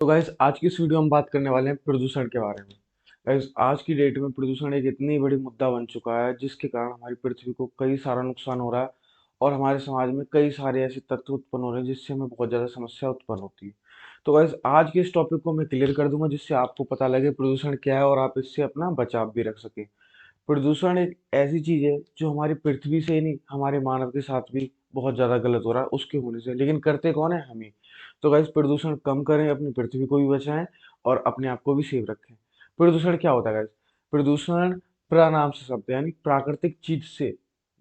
तो गाइस आज की इस वीडियो में बात करने वाले हैं प्रदूषण के बारे में। गाइस आज की डेट में प्रदूषण एक इतनी बड़ी मुद्दा बन चुका है जिसके कारण हमारी पृथ्वी को कई सारा नुकसान हो रहा है और हमारे समाज में कई सारे ऐसे तत्व उत्पन्न हो रहे हैं जिससे हमें बहुत ज़्यादा समस्या उत्पन्न होती है। तो गाइस आज के इस टॉपिक को मैं क्लियर कर दूंगा जिससे आपको पता लगे प्रदूषण क्या है और आप इससे अपना बचाव भी रख सकें। प्रदूषण एक ऐसी चीज है जो हमारी पृथ्वी से ही नहीं हमारे मानव के साथ भी बहुत ज्यादा गलत हो रहा है उसके होने से, लेकिन करते कौन है? हम ही। तो गाइस प्रदूषण कम करें, अपनी पृथ्वी को भी बचाएं और अपने आप को भी सेव रखें। प्रदूषण क्या होता है गाइस? प्रदूषण प्रा नाम से शब्द है, यानी प्राकृतिक चीज से।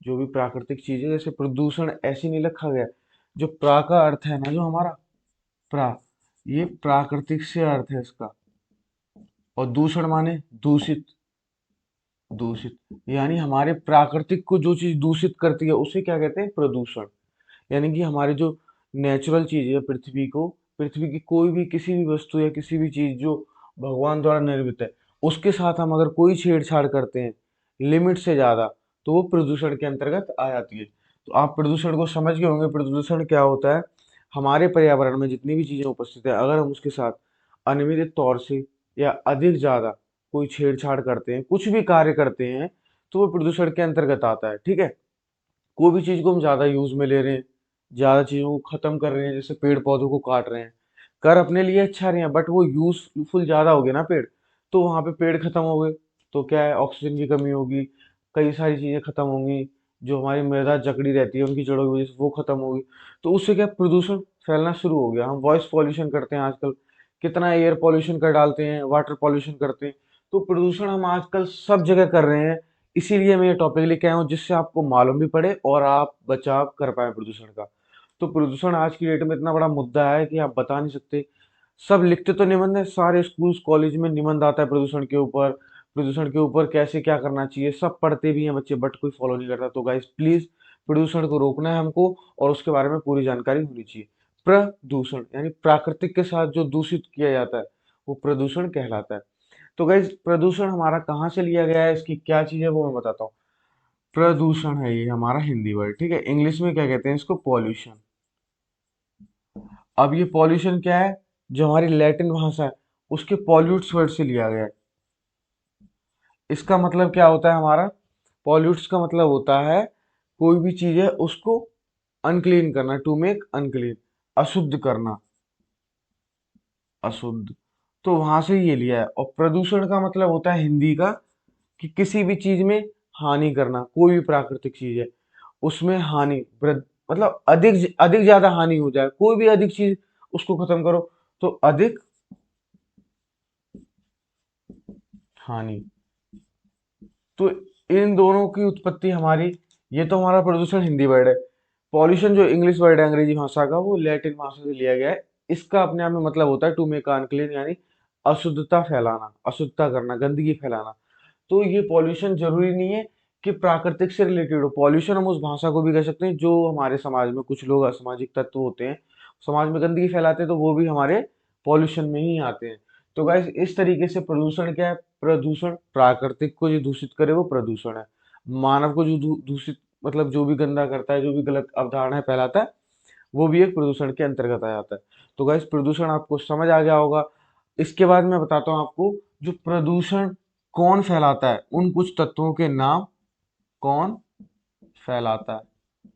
जो भी प्राकृतिक चीज है, जैसे प्रदूषण ऐसे नहीं लिखा गया। जो प्रा का अर्थ है ना, जो हमारा प्रा, ये प्राकृतिक से अर्थ है इसका। और दूषण माने दूषित। दूषित यानी हमारे प्राकृतिक को जो चीज दूषित करती है उसे क्या कहते हैं? प्रदूषण। यानी कि हमारी जो नेचुरल चीज है पृथ्वी की कोई भी किसी भी वस्तु या किसी भी चीज जो भगवान द्वारा निर्मित है, उसके साथ हम अगर कोई छेड़छाड़ करते हैं लिमिट से ज्यादा, तो वो प्रदूषण के अंतर्गत आ जाती है। तो आप प्रदूषण को समझ गए होंगे। प्रदूषण क्या होता है? हमारे पर्यावरण में जितनी भी चीजें उपस्थित है, अगर हम उसके साथ अनियमित तौर से या अधिक ज्यादा कोई छेड़छाड़ करते हैं, कुछ भी कार्य करते हैं, तो वो प्रदूषण के अंतर्गत आता है। ठीक है? कोई भी चीज को हम ज्यादा यूज में ले रहे हैं, ज्यादा चीजों को खत्म कर रहे हैं, जैसे पेड़ पौधों को काट रहे हैं, कर अपने लिए अच्छा रहे हैं, बट वो यूजफुल ज्यादा हो गए ना पेड़, तो वहां पे पेड़ खत्म हो गए, तो क्या है? ऑक्सीजन की कमी होगी, कई सारी चीजें खत्म होंगी। जो हमारी मृदा जकड़ी रहती है उनकी जड़ों की वजह से वो खत्म होगी। तो उससे क्या? प्रदूषण फैलना शुरू हो गया। हम वॉइस पॉल्यूशन करते हैं आजकल, कितना एयर पॉल्यूशन कर डालते हैं, वाटर पॉल्यूशन करते हैं। तो प्रदूषण हम आजकल सब जगह कर रहे हैं। इसीलिए मैं ये टॉपिक लेके आया हूँ जिससे आपको मालूम भी पड़े और आप बचाव कर पाए प्रदूषण का। तो प्रदूषण आज की डेट में इतना बड़ा मुद्दा है कि आप बता नहीं सकते। सब लिखते तो निबंध है, सारे स्कूल्स कॉलेज में निबंध आता है प्रदूषण के ऊपर। प्रदूषण के ऊपर कैसे क्या करना चाहिए सब पढ़ते भी हैं बच्चे, बट कोई फॉलो नहीं करता। तो गाइस प्लीज, प्रदूषण को रोकना है हमको और उसके बारे में पूरी जानकारी होनी चाहिए। प्रदूषण यानी प्राकृतिक के साथ जो दूषित किया जाता है वो प्रदूषण कहलाता है। तो गाइज प्रदूषण हमारा कहाँ से लिया गया है, इसकी क्या चीज है वो मैं बताता हूँ। प्रदूषण है ये हमारा हिंदी वर्ड, ठीक है? इंग्लिश में क्या कहते हैं इसको? पॉल्यूशन। अब ये पॉल्यूशन क्या है? जो हमारी लैटिन भाषा है उसके पॉल्यूट्स वर्ड से लिया गया है। इसका मतलब क्या होता है हमारा? पॉल्यूट्स का मतलब होता है कोई भी चीज है उसको अनक्लीन करना, टू मेक अनक्लीन, अशुद्ध करना, अशुद्ध। तो वहां से ये लिया है। और प्रदूषण का मतलब होता है हिंदी का कि किसी भी चीज में हानि करना। कोई भी प्राकृतिक चीज है उसमें हानि, मतलब अधिक अधिक ज्यादा हानि हो जाए, कोई भी अधिक चीज उसको खत्म करो तो अधिक हानि। तो इन दोनों की उत्पत्ति हमारी, ये तो हमारा प्रदूषण हिंदी वर्ड है। पॉल्यूशन जो इंग्लिश वर्ड है अंग्रेजी भाषा का, वो लैटिन भाषा से लिया गया है। इसका अपने आप में मतलब होता है टू मेक अनक्लीन, यानी अशुद्धता फैलाना, अशुद्धता करना, गंदगी फैलाना। तो ये पॉल्यूशन जरूरी नहीं है कि प्राकृतिक से रिलेटेड हो। पॉल्यूशन हम उस भाषा को भी कह सकते हैं जो हमारे समाज में कुछ लोग असामाजिक तत्व होते हैं, समाज में गंदगी फैलाते हैं, तो वो भी हमारे पॉल्यूशन में ही आते हैं। तो गाइस इस तरीके से प्रदूषण क्या है? प्रदूषण प्राकृतिक को जो दूषित करे वो प्रदूषण है। मानव को जो दूषित, मतलब जो भी गंदा करता है, जो भी गलत अवधारणाएं फैलाता है, वो भी एक प्रदूषण के अंतर्गत आ जाता है। तो गाइस प्रदूषण आपको समझ आ गया होगा। इसके बाद मैं बताता हूँ आपको जो प्रदूषण कौन फैलाता है, उन कुछ तत्वों के नाम। कौन फैलाता है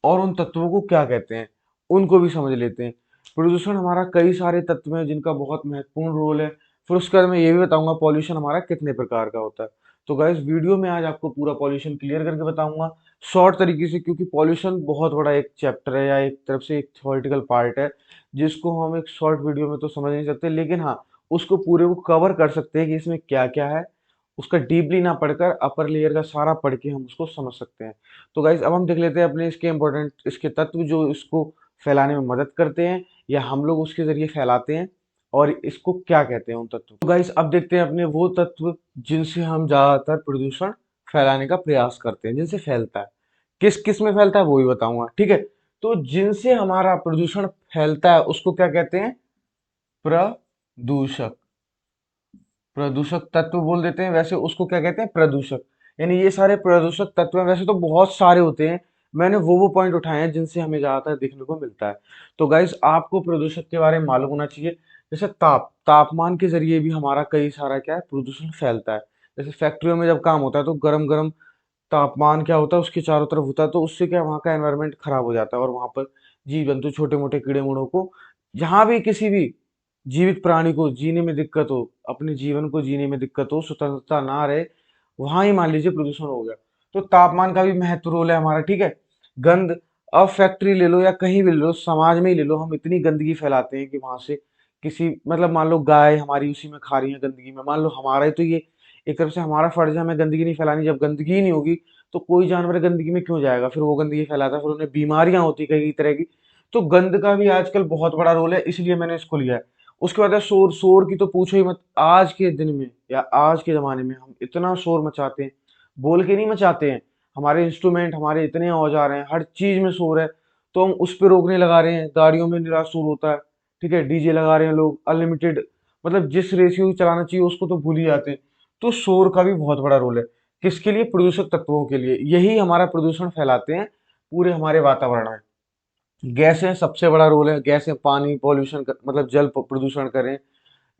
और उन तत्वों को क्या कहते हैं, उनको भी समझ लेते हैं। प्रदूषण हमारा कई सारे तत्व हैं जिनका बहुत महत्वपूर्ण रोल है। फिर उसके बाद मैं ये भी बताऊंगा पॉल्यूशन हमारा कितने प्रकार का होता है। तो गाइस वीडियो में आज आपको पूरा पॉल्यूशन क्लियर करके बताऊंगा शॉर्ट तरीके से, क्योंकि पॉल्यूशन बहुत बड़ा एक चैप्टर है या एक तरफ से एक थ्योरेटिकल पार्ट है जिसको हम एक शॉर्ट वीडियो में तो समझ नहीं सकते, लेकिन हाँ उसको पूरे को कवर कर सकते हैं कि इसमें क्या क्या है। उसका डीपली ना पढ़कर अपर लेयर का सारा पढ़ के हम उसको समझ सकते हैं। तो गाइज अब हम देख लेते हैं अपने इसके इंपॉर्टेंट, इसके तत्व जो इसको फैलाने में मदद करते हैं या हम लोग उसके जरिए फैलाते हैं, और इसको क्या कहते हैं उन तत्व। तो गाइज अब देखते हैं अपने वो तत्व जिनसे हम ज्यादातर प्रदूषण फैलाने का प्रयास करते हैं, जिनसे फैलता है। किस किस में फैलता है वो भी बताऊंगा, ठीक है? तो जिनसे हमारा प्रदूषण फैलता है उसको क्या कहते हैं? प्रदूषक। प्रदूषक तत्व बोल देते हैं, वैसे उसको क्या कहते हैं? प्रदूषक। यानी ये सारे प्रदूषक तत्व हैं, वैसे तो बहुत सारे होते हैं मैंने वो पॉइंट उठाए हैं जिनसे हमें ज़्यादातर देखने को मिलता है। तो गाइस आपको प्रदूषक के बारे में मालूम होना चाहिए। जैसे तापमान के ज़रिए भी हमारा कई सारा क्या है प्रदूषण फैलता है। जैसे फैक्ट्रियों में जब काम होता है तो गरम-गरम तापमान क्या होता है उसके चारों तरफ होता है, तो उससे क्या वहाँ का एनवायरनमेंट खराब हो जाता है और वहाँ पर जीव-जंतु छोटे-मोटे कीड़े-मकोड़ों को जहाँ भी किसी भी जीवित प्राणी को जीने में दिक्कत हो, अपने जीवन को जीने में दिक्कत हो, स्वतंत्रता ना रहे, वहाँ ही मान लीजिए प्रदूषण हो गया। तो तापमान का भी महत्व रोल है हमारा, ठीक है? गंध, अब फैक्ट्री ले लो या कहीं भी ले लो, समाज में ही ले लो, हम इतनी गंदगी फैलाते हैं कि वहाँ से किसी मतलब मान लो गाय हमारी उसी में खा रही है गंदगी में, मान लो हमारा ही तो ये एक तरफ से हमारा फर्ज है हमें गंदगी नहीं फैलानी। जब गंदगी ही नहीं होगी तो कोई जानवर गंदगी में क्यों जाएगा? फिर वो गंदगी फैलाता है, फिर उन्हें बीमारियां होती कई तरह की। तो गंध का भी आजकल बहुत बड़ा रोल है, इसलिए मैंने इसको लिया है। उसके बाद है शोर। शोर की तो पूछो ही मत। आज के दिन में या आज के ज़माने में हम इतना शोर मचाते हैं, बोल के नहीं मचाते हैं। हमारे इंस्ट्रूमेंट, हमारे इतने औजार हैं, हर चीज़ में शोर है, तो हम उस पे रोकने लगा रहे हैं। गाड़ियों में निरा शोर होता है, ठीक है? डीजे लगा रहे हैं लोग, अनलिमिटेड, मतलब जिस रेशियो चलाना चाहिए उसको तो भूल ही जाते हैं। तो शोर का भी बहुत बड़ा रोल है। किसके लिए? प्रदूषक तत्वों के लिए। यही हमारा प्रदूषण फैलाते हैं पूरे हमारे वातावरण में। गैसें सबसे बड़ा रोल है। गैसें पानी पॉल्यूशन मतलब जल प्रदूषण करें,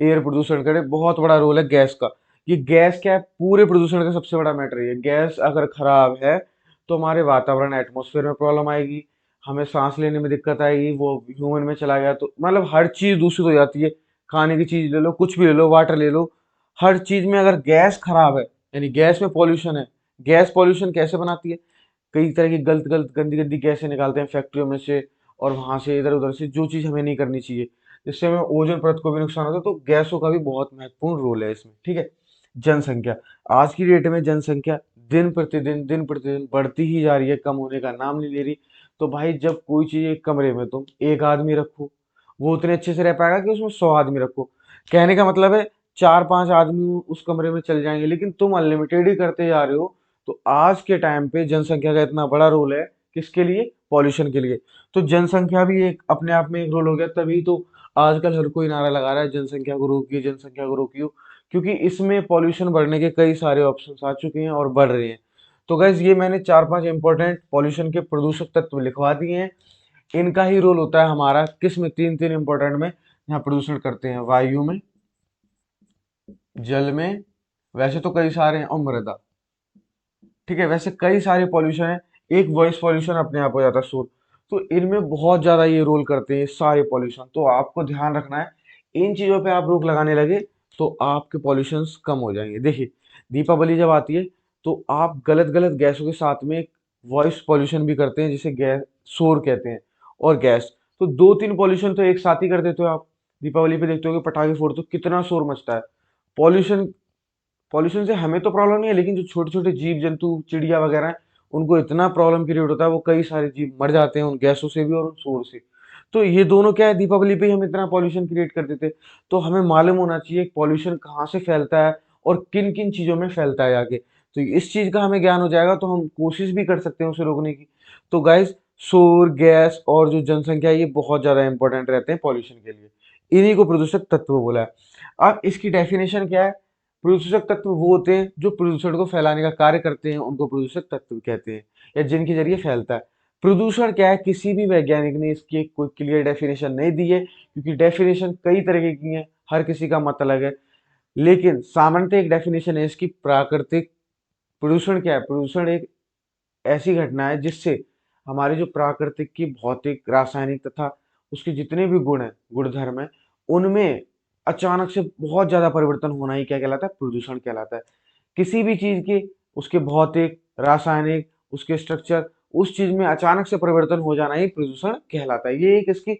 एयर प्रदूषण करें, बहुत बड़ा रोल है गैस का। ये गैस क्या है? पूरे प्रदूषण का सबसे बड़ा मैटर है। गैस अगर खराब है तो हमारे वातावरण एटमॉस्फेयर में प्रॉब्लम आएगी, हमें सांस लेने में दिक्कत आएगी, वो ह्यूमन में चला गया तो मतलब हर चीज दूषित हो जाती है। खाने की चीज ले लो, कुछ भी ले लो, वाटर ले लो, हर चीज में अगर गैस खराब है, यानी गैस में पॉल्यूशन है। गैस पॉल्यूशन कैसे बनाती है? कई तरह की गलत गलत गंदी गंदी गैसें निकालते हैं फैक्ट्रियों में से और वहां से इधर उधर से, जो चीज हमें नहीं करनी चाहिए, जिससे हमें ओजोन परत को भी नुकसान होता है। तो गैसों का भी बहुत महत्वपूर्ण रोल है इसमें, ठीक है? जनसंख्या। आज की डेट में जनसंख्या दिन प्रतिदिन बढ़ती ही जा रही है, कम होने का नाम नहीं ले रही। तो भाई जब कोई चीज एक कमरे में तुम एक आदमी रखो, वो उतने अच्छे से रह पाएगा कि उसमें 100 आदमी रखो। कहने का मतलब है 4-5 आदमी उस कमरे में चल जाएंगे, लेकिन तुम अनलिमिटेड ही करते जा रहे हो। तो आज के टाइम पे जनसंख्या का इतना बड़ा रोल है, किसके लिए? पॉल्यूशन के लिए। तो जनसंख्या भी एक अपने आप में एक रोल हो गया, तभी तो आजकल हर कोई नारा लगा रहा है जनसंख्या को रोकिए, जनसंख्या को रोकिए, क्योंकि इसमें पॉल्यूशन बढ़ने के कई सारे ऑप्शंस आ चुके हैं और बढ़ रहे हैं। तो गैस ये मैंने 4-5 इंपॉर्टेंट पॉल्यूशन के प्रदूषक तत्व लिखवा दिए हैं। इनका ही रोल होता है हमारा किस में? तीन तीन इंपॉर्टेंट में यहाँ प्रदूषण करते हैं। वायु में, जल में, वैसे तो कई सारे हैं, और मृदा, ठीक है? वैसे कई सारे पॉल्यूशन है। एक वॉइस पॉल्यूशन अपने आप हो जाता है, शोर। तो इनमें बहुत ज्यादा ये रोल करते हैं ये सारे पॉल्यूशन। तो आपको ध्यान रखना है, इन चीजों पे आप रोक लगाने लगे तो आपके पॉल्यूशंस कम हो जाएंगे। देखिए, दीपावली जब आती है तो आप गलत गलत गैसों के साथ में वॉइस पॉल्यूशन भी करते हैं, जिसे गैस शोर कहते हैं। और गैस, तो दो तीन पॉल्यूशन तो एक साथ ही कर देते हो आप। दीपावली पे देखते हो कि पटाखे फोड़ते हो, कितना शोर मचता है। पॉल्यूशन पॉल्यूशन से हमें तो प्रॉब्लम नहीं है, लेकिन जो छोटे छोटे जीव जंतु चिड़िया वगैरह हैं, उनको इतना प्रॉब्लम क्रिएट होता है, वो कई सारे जीव मर जाते हैं उन गैसों से भी और उन शोर से। तो ये दोनों क्या है, दीपावली पे ही हम इतना पॉल्यूशन क्रिएट कर देते। तो हमें मालूम होना चाहिए पॉल्यूशन कहाँ से फैलता है और किन किन चीजों में फैलता है आगे। तो इस चीज का हमें ज्ञान हो जाएगा तो हम कोशिश भी कर सकते हैं उसे रोकने की। तो गाइस, शोर, गैस और जो जनसंख्या है, ये बहुत ज्यादा इंपॉर्टेंट रहते हैं पॉल्यूशन के लिए। इन्हीं को प्रदूषक तत्व बोला है। अब इसकी डेफिनेशन क्या है? प्रदूषक तत्व वो होते हैं जो प्रदूषण को फैलाने का कार्य करते हैं, उनको प्रदूषक तत्व कहते हैं, या जिनके जरिए फैलता है। प्रदूषण क्या है? किसी भी वैज्ञानिक ने इसकी एक कोई क्लियर डेफिनेशन नहीं दी है, क्योंकि डेफिनेशन कई तरह की है, हर किसी का मत अलग है। लेकिन सामान्यतः एक डेफिनेशन है इसकी, प्राकृतिक। प्रदूषण क्या है? प्रदूषण एक ऐसी घटना है जिससे हमारी जो प्राकृतिक की भौतिक, रासायनिक तथा उसके जितने भी गुण हैं, गुणधर्म है, उनमें अचानक से बहुत ज्यादा परिवर्तन होना ही क्या कहलाता है? प्रदूषण कहलाता है। किसी भी चीज के, उसके भौतिक, रासायनिक, उसके स्ट्रक्चर, उस चीज में अचानक से परिवर्तन हो जाना ही प्रदूषण कहलाता है। ये एक इसकी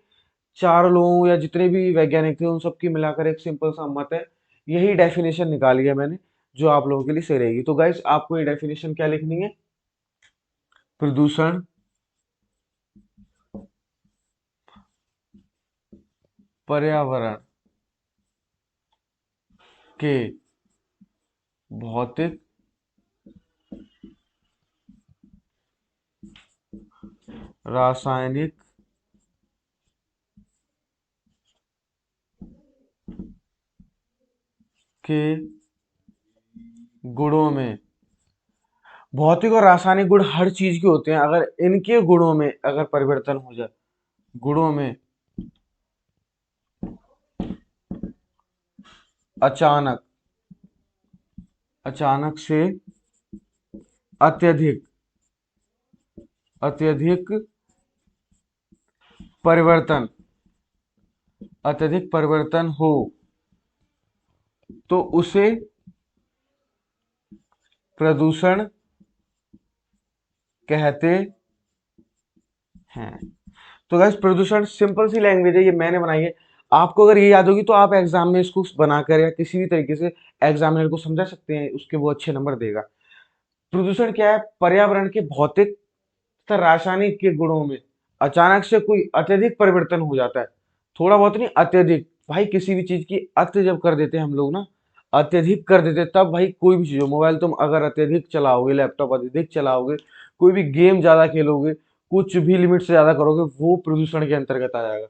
चार लोगों या जितने भी वैज्ञानिक थे उन सबकी मिलाकर एक सिंपल सा मत है। यही डेफिनेशन निकाली है मैंने, जो आप लोगों के लिए सही रहेगी। तो गाइस, आपको ये डेफिनेशन क्या लिखनी है? प्रदूषण पर्यावरण के भौतिक, रासायनिक, के गुणों में भौतिक और रासायनिक गुण हर चीज के होते हैं, अगर इनके गुणों में अगर परिवर्तन हो जाए, गुणों में अचानक अचानक से अत्यधिक अत्यधिक परिवर्तन अत्यधिक परिवर्तन हो तो उसे प्रदूषण कहते हैं। तो गैस प्रदूषण सिंपल सी लैंग्वेज है, ये मैंने बनाई है। आपको अगर ये याद होगी तो आप एग्जाम में इसको बनाकर या किसी भी तरीके से एग्जामिनर को समझा सकते हैं, उसके वो अच्छे नंबर देगा। प्रदूषण क्या है? पर्यावरण के भौतिक तथा रासायनिक के गुणों में अचानक से कोई अत्यधिक परिवर्तन हो जाता है। थोड़ा बहुत नहीं, अत्यधिक। भाई किसी भी चीज की अत्य जब कर देते हैं हम लोग ना, अत्यधिक कर देते हैं, तब भाई कोई भी चीज हो, मोबाइल तुम अगर अत्यधिक चलाओगे, लैपटॉप अत्यधिक चलाओगे, कोई भी गेम ज्यादा खेलोगे, कुछ भी लिमिट से ज्यादा करोगे, वो प्रदूषण के अंतर्गत आ जाएगा।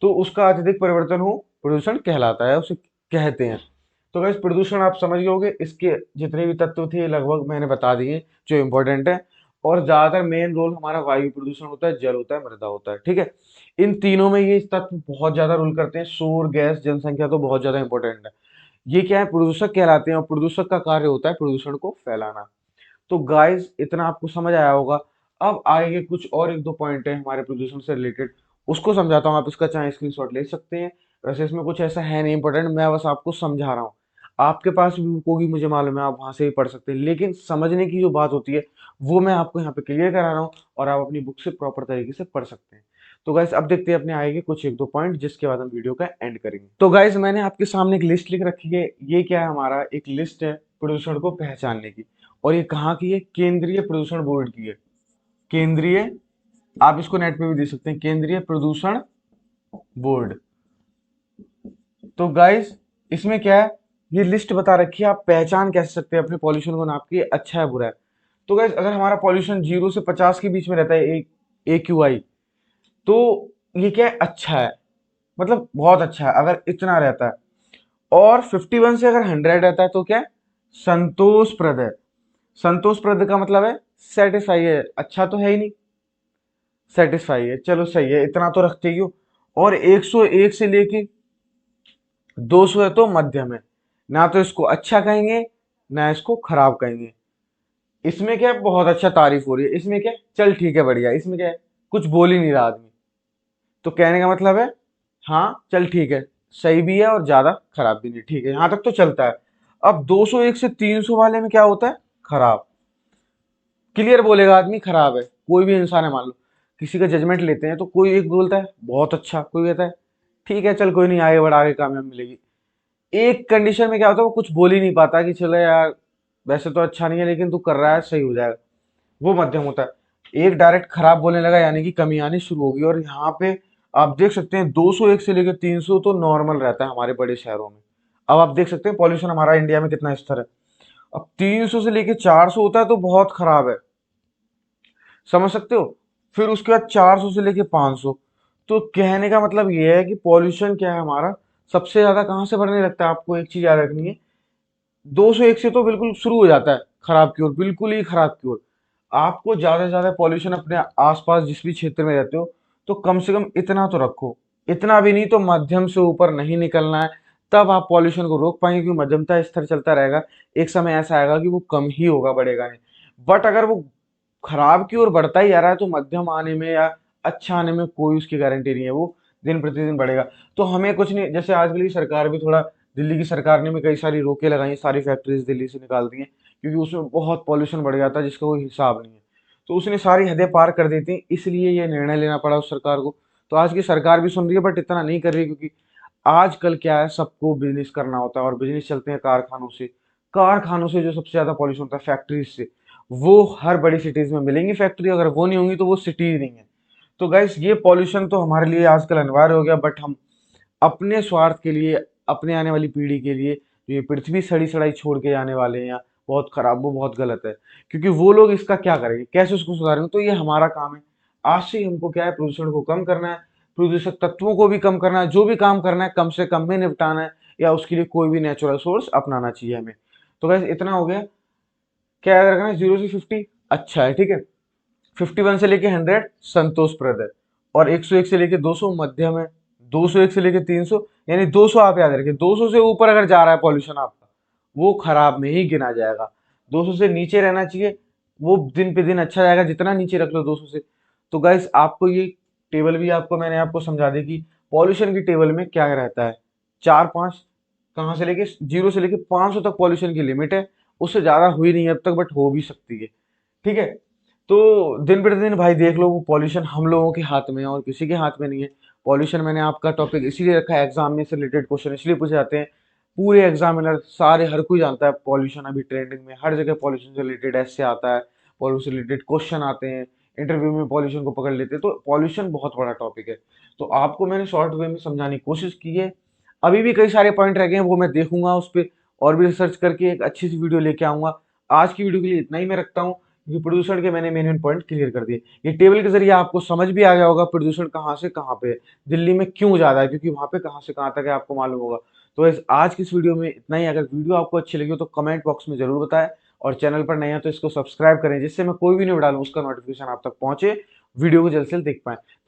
तो उसका अत्यधिक परिवर्तन हो प्रदूषण कहलाता है, उसे कहते हैं। तो गैस प्रदूषण आप समझ गए होगे, इसके जितने भी तत्व थे लगभग मैंने बता दिए जो इंपॉर्टेंट है। और ज्यादातर मेन रोल हमारा वायु प्रदूषण होता है, जल होता है, मृदा होता है, ठीक है। इन तीनों में ये तत्व बहुत ज्यादा रोल करते हैं। शोर, गैस, जनसंख्या तो बहुत ज्यादा इंपॉर्टेंट है। ये क्या है? प्रदूषक कहलाते हैं, और प्रदूषक का कार्य होता है प्रदूषण को फैलाना। तो गाइस इतना आपको समझ आया होगा। अब आगे कुछ और एक दो पॉइंट है हमारे प्रदूषण से रिलेटेड, उसको समझाता हूँ। आप इसका चाहे स्क्रीनशॉट ले सकते हैं। वैसे इसमें कुछ ऐसा है नहीं इंपॉर्टेंट, मैं बस आपको समझा रहा हूँ। आपके पास भी बुक होगी मुझे मालूम है, आप वहां से भी पढ़ सकते हैं, लेकिन समझने की जो बात होती है वो मैं आपको यहाँ पे क्लियर करा रहा हूँ, और आप अपनी बुक से प्रॉपर तरीके से पढ़ सकते हैं। तो गाइस अब देखते हैं अपने आगे कुछ एक दो पॉइंट, जिसके बाद हम वीडियो का एंड करेंगे। तो गाइस मैंने आपके सामने एक लिस्ट लिख रखी है। ये क्या है? हमारा एक लिस्ट है प्रदूषण को पहचानने की। और ये कहाँ की है? केंद्रीय प्रदूषण बोर्ड की है। केंद्रीय, आप इसको नेट पे भी देख सकते हैं, केंद्रीय प्रदूषण बोर्ड। तो गाइस इसमें क्या है? ये लिस्ट बता रखी है, आप पहचान कैसे सकते हैं अपने पॉल्यूशन को नाप के, अच्छा है बुरा है। तो गाइस अगर हमारा पॉल्यूशन 0 से 50 के बीच में रहता है, AQI, तो ये क्या है? अच्छा है, मतलब बहुत अच्छा है अगर इतना रहता है। और 51 से अगर 100 रहता है तो क्या है? संतोषप्रद है। संतोषप्रद का मतलब है सेटिस्फाई है, अच्छा तो है ही नहीं, सेटिस्फाई है, चलो सही है, इतना तो रखते ही हो। और 101 से लेके 200 है तो मध्यम है, ना तो इसको अच्छा कहेंगे ना इसको खराब कहेंगे। इसमें क्या है? बहुत अच्छा तारीफ हो रही है। इसमें क्या है? चल ठीक है, बढ़िया। इसमें क्या है? कुछ बोल ही नहीं रहा आदमी। तो कहने का मतलब है हाँ चल ठीक है, सही भी है और ज्यादा खराब भी नहीं, ठीक है, यहां तक तो चलता है। अब 201 से 300 वाले में क्या होता है? खराब। क्लियर बोलेगा आदमी खराब है, कोई भी इंसान है मान लो, किसी का जजमेंट लेते हैं तो कोई एक बोलता है बहुत अच्छा, कोई कहता है ठीक है चल कोई नहीं, आगे बढ़ा, आगे कामयाब मिलेगी। एक कंडीशन में क्या होता है? वो कुछ बोल ही नहीं पाता कि चलो यार वैसे तो अच्छा नहीं है लेकिन तू कर रहा है, सही हो जाएगा। वो मध्यम होता है। एक डायरेक्ट खराब बोलने लगा यानी कि कमी आनी शुरू होगी। और यहाँ पे आप देख सकते हैं 201 से लेकर 300 तो नॉर्मल रहता है हमारे बड़े शहरों में। अब आप देख सकते हैं पॉल्यूशन हमारा इंडिया में कितना स्तर है। अब 300 से लेकर 400 होता है तो बहुत खराब है, समझ सकते हो। फिर उसके बाद 400 से लेके 500। तो कहने का मतलब ये है कि पॉल्यूशन क्या है हमारा, सबसे ज्यादा कहाँ से बढ़ने लगता है? आपको एक चीज याद रखनी है, 201 से तो बिल्कुल शुरू हो जाता है खराब की ओर, बिल्कुल ही खराब की ओर। आपको ज्यादा से ज्यादा पॉल्यूशन अपने आसपास जिस भी क्षेत्र में रहते हो, तो कम से कम इतना तो रखो। इतना भी नहीं तो मध्यम से ऊपर नहीं निकलना है, तब आप पॉल्यूशन को रोक पाएंगे, क्योंकि मध्यमता स्तर चलता रहेगा। एक समय ऐसा आएगा कि वो कम ही होगा, बढ़ेगा नहीं। बट अगर वो खराब की ओर बढ़ता ही आ रहा है तो मध्यम आने में या अच्छा आने में कोई उसकी गारंटी नहीं है, वो दिन प्रतिदिन बढ़ेगा। तो हमें कुछ नहीं, जैसे आजकल की सरकार भी थोड़ा, दिल्ली की सरकार ने भी कई सारी रोकें लगाई हैं, सारी फैक्ट्रीज दिल्ली से निकाल दी हैं, क्योंकि उसमें बहुत पॉल्यूशन बढ़ गया था जिसका कोई हिसाब नहीं है। तो उसने सारी हदें पार कर दी थी, इसलिए ये निर्णय लेना पड़ा उस सरकार को। तो आज की सरकार भी सुन रही है बट इतना नहीं कर रही, क्योंकि आजकल क्या है, सबको बिजनेस करना होता है और बिजनेस चलते हैं कारखानों से। कारखानों से जो सबसे ज्यादा पॉल्यूशन होता है फैक्ट्रीज से, वो हर बड़ी सिटीज में मिलेंगी फैक्ट्री, अगर वो नहीं होंगी तो वो सिटी नहीं है। तो गाइस ये पॉल्यूशन तो हमारे लिए आजकल अनिवार्य हो गया, बट हम अपने स्वार्थ के लिए, अपने आने वाली पीढ़ी के लिए जो ये पृथ्वी सड़ी सड़ाई छोड़ के जाने वाले हैं या बहुत खराब, वो बहुत गलत है। क्योंकि वो लोग इसका क्या करेंगे, कैसे उसको सुधारेंगे? तो ये हमारा काम है। आज से ही हमको क्या है, प्रदूषण को कम करना है, प्रदूषक तत्वों को भी कम करना है, जो भी काम करना है कम से कम में निपटाना है, या उसके लिए कोई भी नेचुरल सोर्स अपनाना चाहिए हमें। तो वैसे इतना हो गया क्या याद रखना है, 0 से 50 अच्छा है, ठीक है। 51 से लेके 100 संतोषप्रद है, और 101 से लेके 200 मध्यम है, 201 से लेके 300, यानी 200 आप याद रखिए, 200 से ऊपर अगर जा रहा है पॉल्यूशन आपका, वो खराब में ही गिना जाएगा। 200 से नीचे रहना चाहिए, वो दिन पे दिन अच्छा जाएगा, जितना नीचे रख लो 200 से। तो गाइस आपको ये टेबल भी आपको मैंने आपको समझा दी कि पॉल्यूशन की टेबल में क्या रहता है। 4-5 कहाँ से लेके 0 से लेके 500 तक पॉल्यूशन की लिमिट है। उससे ज्यादा हुई नहीं है अब तक, बट हो भी सकती है, ठीक है। तो दिन प्रतिदिन भाई देख लो, वो पॉल्यूशन हम लोगों के हाथ में है और किसी के हाथ में नहीं है। पॉल्यूशन मैंने आपका टॉपिक इसीलिए रखा है, एग्जाम में से रिलेटेड क्वेश्चन इसलिए पूछे जाते हैं। पूरे एग्जामिनर सारे हर कोई जानता है पॉल्यूशन अभी ट्रेंडिंग में, हर जगह पॉल्यूशन से रिलेटेड ऐसे आता है, पॉल्यूशन से रिलेटेड क्वेश्चन आते हैं, इंटरव्यू में पॉल्यूशन को पकड़ लेते हैं। तो पॉल्यूशन बहुत बड़ा टॉपिक है। तो आपको मैंने शॉर्ट वे में समझाने की कोशिश की है। अभी भी कई सारे पॉइंट रह गए हैं, वो मैं देखूंगा उस पर और भी रिसर्च करके एक अच्छी सी वीडियो लेके आऊंगा। आज की वीडियो के लिए इतना ही मैं रखता हूँ, क्योंकि प्रदूषण के मैंने मेन मेन पॉइंट क्लियर कर दिए। ये टेबल के जरिए आपको समझ भी आ गया होगा प्रदूषण कहाँ से कहाँ पे है, दिल्ली में क्यों ज्यादा है, क्योंकि वहां पे कहाँ से कहाँ तक है आपको मालूम होगा। तो आज की इस वीडियो में इतना ही। अगर वीडियो आपको अच्छी लगी हो तो कमेंट बॉक्स में जरूर बताएं, और चैनल पर नए हैं तो इसको सब्सक्राइब करें, जिससे मैं कोई भी वीडियो डालूं उसका नोटिफिकेशन आप तक पहुंचे, वीडियो को जल्द से जल्द देख पाएं। तो